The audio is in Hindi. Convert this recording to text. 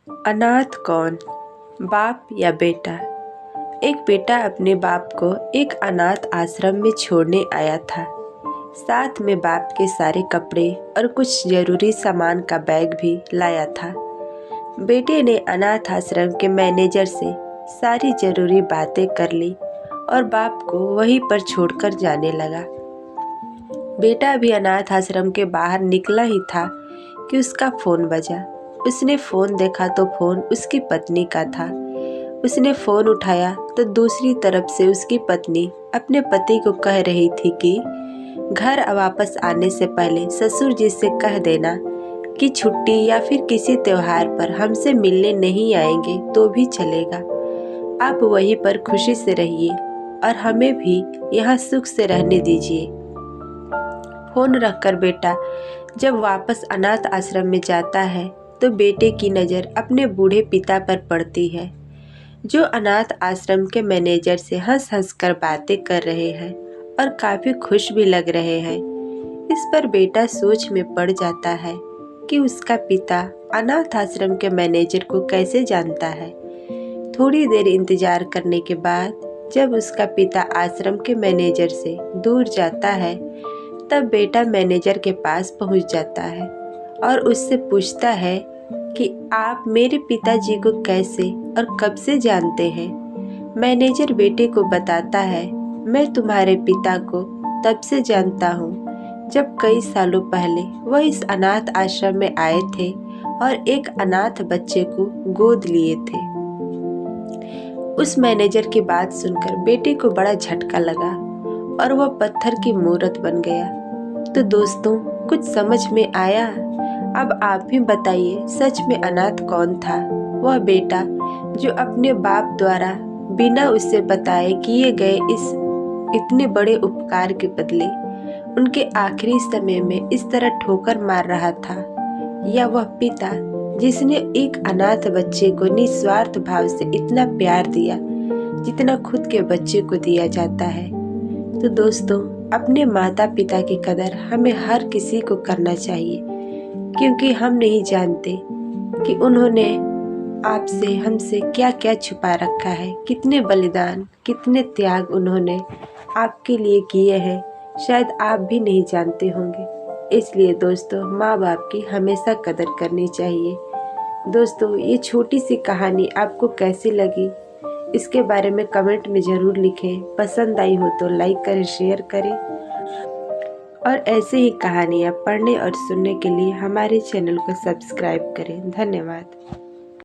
अनाथ कौन, बाप या बेटा? एक बेटा अपने बाप को एक अनाथ आश्रम में छोड़ने आया था। साथ में बाप के सारे कपड़े और कुछ जरूरी सामान का बैग भी लाया था। बेटे ने अनाथ आश्रम के मैनेजर से सारी जरूरी बातें कर ली और बाप को वहीं पर छोड़कर जाने लगा। बेटा भी अनाथ आश्रम के बाहर निकला ही था कि उसका फ़ोन बजा। उसने फ़ोन देखा तो फ़ोन उसकी पत्नी का था। उसने फ़ोन उठाया तो दूसरी तरफ से उसकी पत्नी अपने पति को कह रही थी कि घर वापस आने से पहले ससुर जी से कह देना कि छुट्टी या फिर किसी त्योहार पर हमसे मिलने नहीं आएंगे तो भी चलेगा। आप वहीं पर खुशी से रहिए और हमें भी यहाँ सुख से रहने दीजिए। फ़ोन रखकर बेटा जब वापस अनाथ आश्रम में जाता है तो बेटे की नज़र अपने बूढ़े पिता पर पड़ती है, जो अनाथ आश्रम के मैनेजर से हंस हंस कर बातें कर रहे हैं और काफ़ी खुश भी लग रहे हैं। इस पर बेटा सोच में पड़ जाता है कि उसका पिता अनाथ आश्रम के मैनेजर को कैसे जानता है। थोड़ी देर इंतजार करने के बाद जब उसका पिता आश्रम के मैनेजर से दूर जाता है तब बेटा मैनेजर के पास पहुंच जाता है और उससे पूछता है कि आप मेरे पिताजी को कैसे और कब से जानते हैं। मैनेजर बेटे को बताता है, मैं तुम्हारे पिता को तब से जानता हूँ जब कई सालों पहले वह इस अनाथ आश्रम में आए थे और एक अनाथ बच्चे को गोद लिए थे। उस मैनेजर की बात सुनकर बेटे को बड़ा झटका लगा और वह पत्थर की मूरत बन गया। तो दोस्तों, कुछ समझ में आया? अब आप भी बताइए, सच में अनाथ कौन था? वह बेटा जो अपने बाप द्वारा बिना उससे बताए किए गए इस इतने बड़े उपकार के बदले उनके आखिरी समय में इस तरह ठोकर मार रहा था, या वह पिता जिसने एक अनाथ बच्चे को निस्वार्थ भाव से इतना प्यार दिया जितना खुद के बच्चे को दिया जाता है। तो दोस्तों, अपने माता पिता की कदर हमें हर किसी को करना चाहिए, क्योंकि हम नहीं जानते कि उन्होंने आपसे हमसे क्या क्या छुपा रखा है, कितने बलिदान, कितने त्याग उन्होंने आपके लिए किए हैं, शायद आप भी नहीं जानते होंगे। इसलिए दोस्तों, माँ बाप की हमेशा कदर करनी चाहिए। दोस्तों, ये छोटी सी कहानी आपको कैसी लगी इसके बारे में कमेंट में ज़रूर लिखें। पसंद आई हो तो लाइक करें, शेयर करें और ऐसे ही कहानियाँ पढ़ने और सुनने के लिए हमारे चैनल को सब्सक्राइब करें। धन्यवाद।